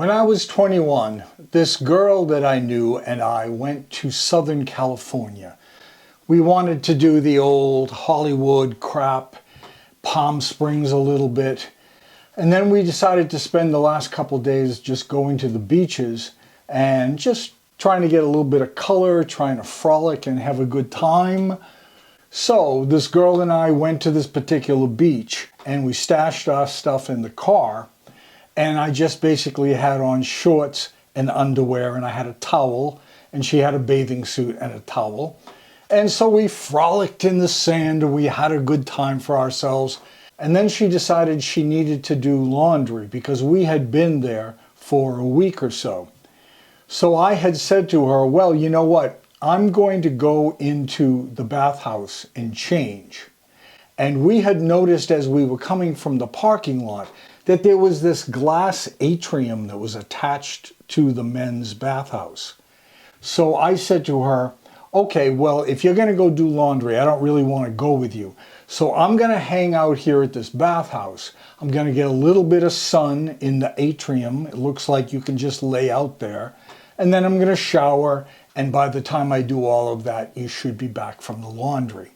When I was 21, this girl that I knew and I went to Southern California. We wanted to do the old Hollywood crap, Palm Springs a little bit. And then we decided to spend the last couple days just going to the beaches and just trying to get a little bit of color, trying to frolic and have a good time. So this girl and I went to this particular beach and we stashed our stuff in the car. And I just basically had on shorts and underwear, and I had a towel, and she had a bathing suit and a towel. And so we frolicked in the sand and we had a good time for ourselves. And then she decided she needed to do laundry because we had been there for a week or so. So I had said to her, well, you know what? I'm going to go into the bathhouse and change. And we had noticed as we were coming from the parking lot that there was this glass atrium that was attached to the men's bathhouse. So I said to her, okay, well, if you're going to go do laundry, I don't really want to go with you. So I'm going to hang out here at this bathhouse. I'm going to get a little bit of sun in the atrium. It looks like you can just lay out there. And then I'm going to shower. And by the time I do all of that, you should be back from the laundry.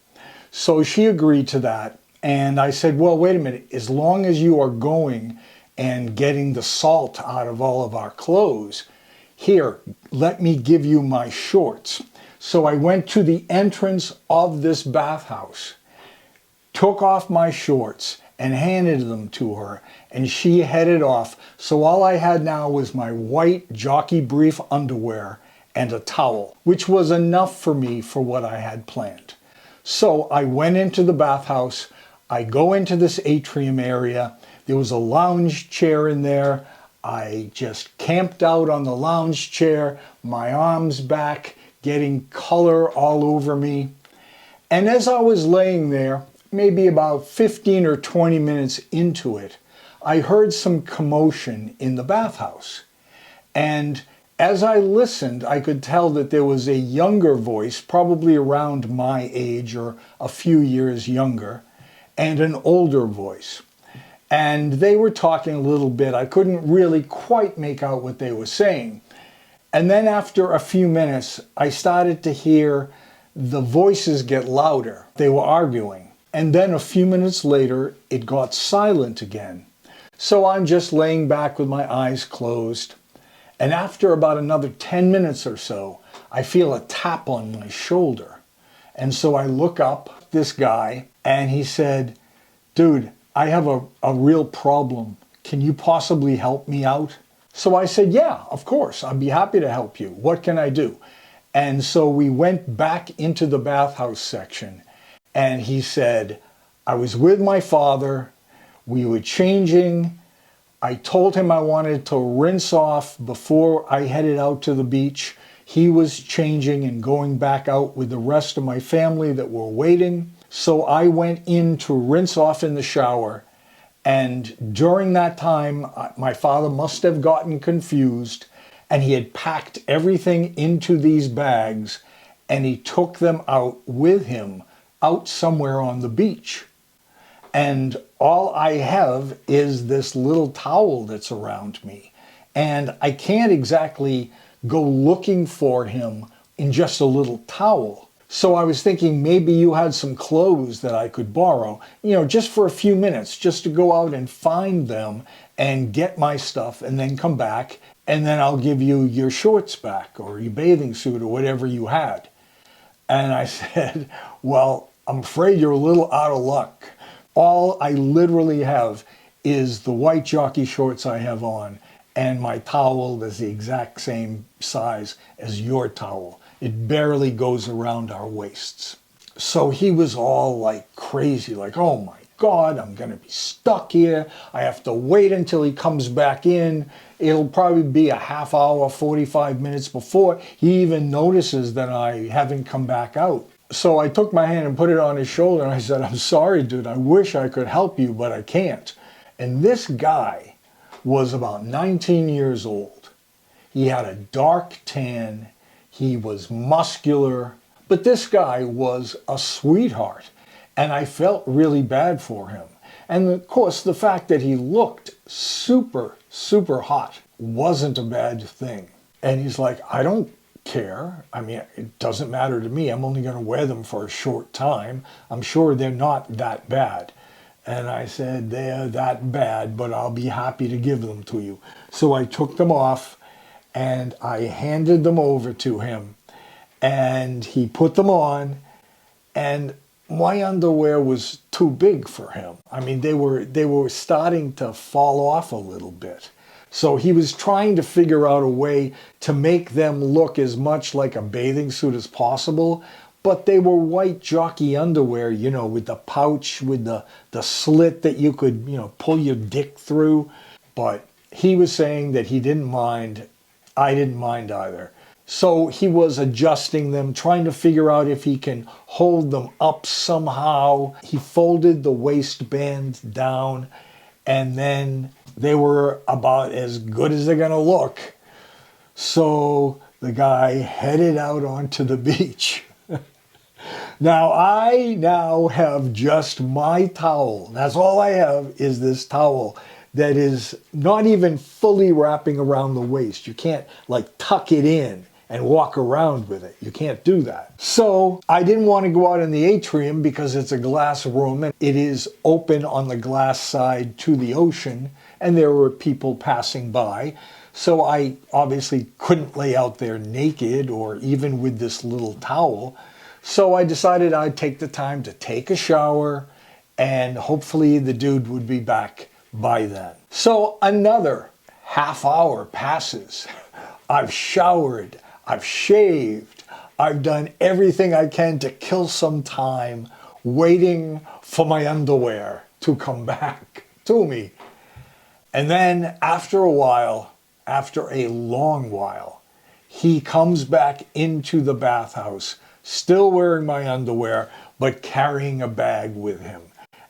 So she agreed to that. And I said, well, wait a minute, as long as you are going and getting the salt out of all of our clothes, here, let me give you my shorts. So I went to the entrance of this bathhouse, took off my shorts and handed them to her, and she headed off. So all I had now was my white jockey brief underwear and a towel, which was enough for me for what I had planned. So I went into the bathhouse. I go into this atrium area. There was a lounge chair in there. I just camped out on the lounge chair, my arms back, getting color all over me. And as I was laying there, maybe about 15 or 20 minutes into it, I heard some commotion in the bathhouse. And as I listened, I could tell that there was a younger voice, probably around my age or a few years younger, and an older voice. And they were talking a little bit. I couldn't really quite make out what they were saying. And then after a few minutes, I started to hear the voices get louder. They were arguing. And then a few minutes later, it got silent again. So I'm just laying back with my eyes closed. And after about another 10 minutes or so, I feel a tap on my shoulder. And so I look up at this guy and he said, dude, I have a real problem. Can you possibly help me out? So I said, yeah, of course, I'd be happy to help you. What can I do? And so we went back into the bathhouse section and he said, I was with my father. We were changing. I told him I wanted to rinse off before I headed out to the beach. He was changing and going back out with the rest of my family that were waiting. So I went in to rinse off in the shower. And during that time, my father must have gotten confused and he had packed everything into these bags and he took them out with him out somewhere on the beach. And all I have is this little towel that's around me. And I can't exactly go looking for him in just a little towel. So I was thinking maybe you had some clothes that I could borrow, just for a few minutes, just to go out and find them and get my stuff and then come back. And then I'll give you your shorts back or your bathing suit or whatever you had. And I said, well, I'm afraid you're a little out of luck. All I literally have is the white jockey shorts I have on and my towel that's the exact same size as your towel. It barely goes around our waists. So he was all like crazy, like, oh my God, I'm going to be stuck here. I have to wait until he comes back in. It'll probably be a half hour, 45 minutes before he even notices that I haven't come back out. So I took my hand and put it on his shoulder and I said, I'm sorry, dude, I wish I could help you, but I can't. And this guy was about 19 years old. He had a dark tan. He was muscular, but this guy was a sweetheart, and I felt really bad for him. And of course, the fact that he looked super, super hot. wasn't a bad thing. And he's like, I don't care. I mean, it doesn't matter to me. I'm only going to wear them for a short time. I'm sure they're not that bad. And I said, they're that bad, but I'll be happy to give them to you. So I took them off and I handed them over to him. And he put them on, and my underwear was too big for him. I mean, they were starting to fall off a little bit. So he was trying to figure out a way to make them look as much like a bathing suit as possible, but they were white jockey underwear, you know, with the pouch, with the slit that you could, you know, pull your dick through. But he was saying that he didn't mind. I didn't mind either. So he was adjusting them, trying to figure out if he can hold them up somehow. He folded the waistband down, and then they were about as good as they're going to look. So the guy headed out onto the beach. Now I have just my towel. That's all I have, is this towel that is not even fully wrapping around the waist. You can't like tuck it in and walk around with it. You can't do that. So I didn't want to go out in the atrium because it's a glass room and it is open on the glass side to the ocean, and there were people passing by. So I obviously couldn't lay out there naked or even with this little towel. So I decided I'd take the time to take a shower, and hopefully the dude would be back by then. So another half hour passes. I've showered, I've shaved, I've done everything I can to kill some time waiting for my underwear to come back to me. And then after a while, after a long while, he comes back into the bathhouse, still wearing my underwear, but carrying a bag with him.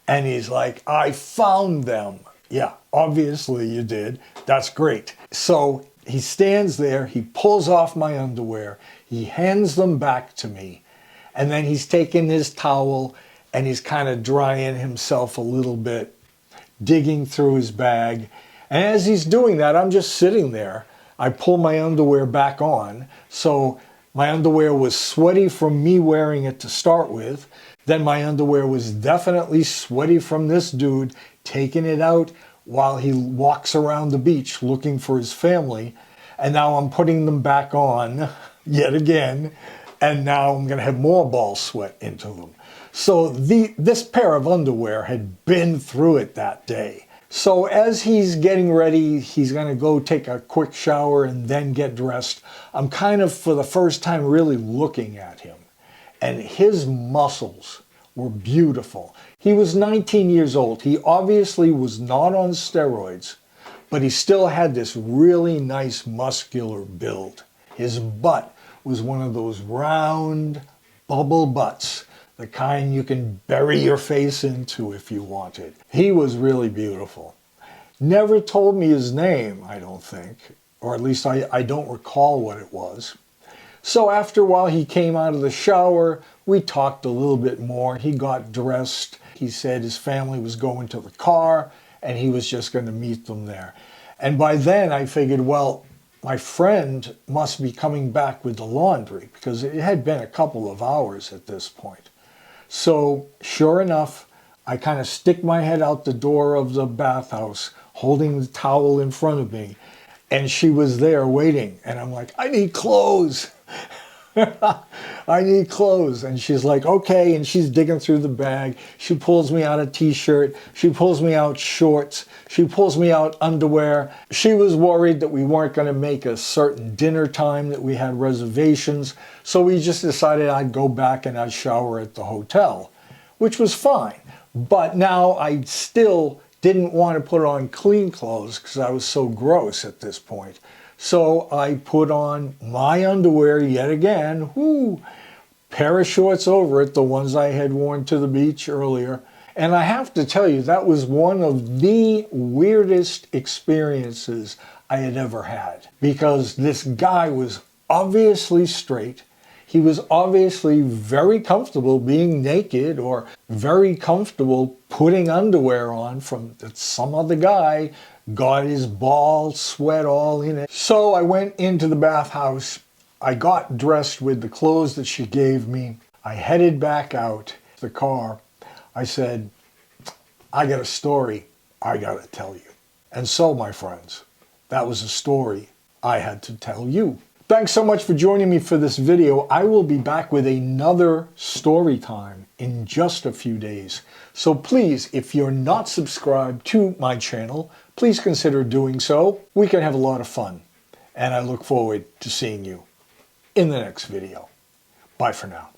And he's like, I found them. Yeah, obviously you did. That's great. So he stands there, he pulls off my underwear, he hands them back to me, and then he's taking his towel and he's kind of drying himself a little bit, digging through his bag. And as he's doing that, I'm just sitting there. I pull my underwear back on. So my underwear was sweaty from me wearing it to start with. Then my underwear was definitely sweaty from this dude taking it out while he walks around the beach looking for his family. And now I'm putting them back on yet again. And now I'm going to have more ball sweat into them. So this pair of underwear had been through it that day. So as he's getting ready, he's going to go take a quick shower and then get dressed. I'm kind of, for the first time, really looking at him. And his muscles were beautiful. He was 19 years old. He obviously was not on steroids, but he still had this really nice muscular build. His butt was one of those round bubble butts, the kind you can bury your face into if you wanted. He was really beautiful. Never told me his name, I don't think, or at least I don't recall what it was. So after a while, he came out of the shower. We talked a little bit more. He got dressed. He said his family was going to the car and he was just going to meet them there. And by then I figured, well, my friend must be coming back with the laundry because it had been a couple of hours at this point. So sure enough, I kind of stick my head out the door of the bathhouse, holding the towel in front of me. And she was there waiting. And I'm like, I need clothes. I need clothes. And she's like, okay. And she's digging through the bag. She pulls me out a t-shirt. She pulls me out shorts. She pulls me out underwear. She was worried that we weren't going to make a certain dinner time, that we had reservations. So we just decided I'd go back and I'd shower at the hotel, which was fine. But now I still didn't want to put on clean clothes because I was so gross at this point. So I put on my underwear yet again, pair of shorts over it, the ones I had worn to the beach earlier. And I have to tell you, that was one of the weirdest experiences I had ever had, because this guy was obviously straight. He was obviously very comfortable being naked, or very comfortable putting underwear on from some other guy got his ball sweat all in it. So I went into the bathhouse. I got dressed with the clothes that she gave me. I headed back out the car. I said, I got a story I got to tell you. And so, my friends, that was a story I had to tell you. Thanks so much for joining me for this video. I will be back with another story time in just a few days. So please, if you're not subscribed to my channel, please consider doing so. We can have a lot of fun. And I look forward to seeing you in the next video. Bye for now.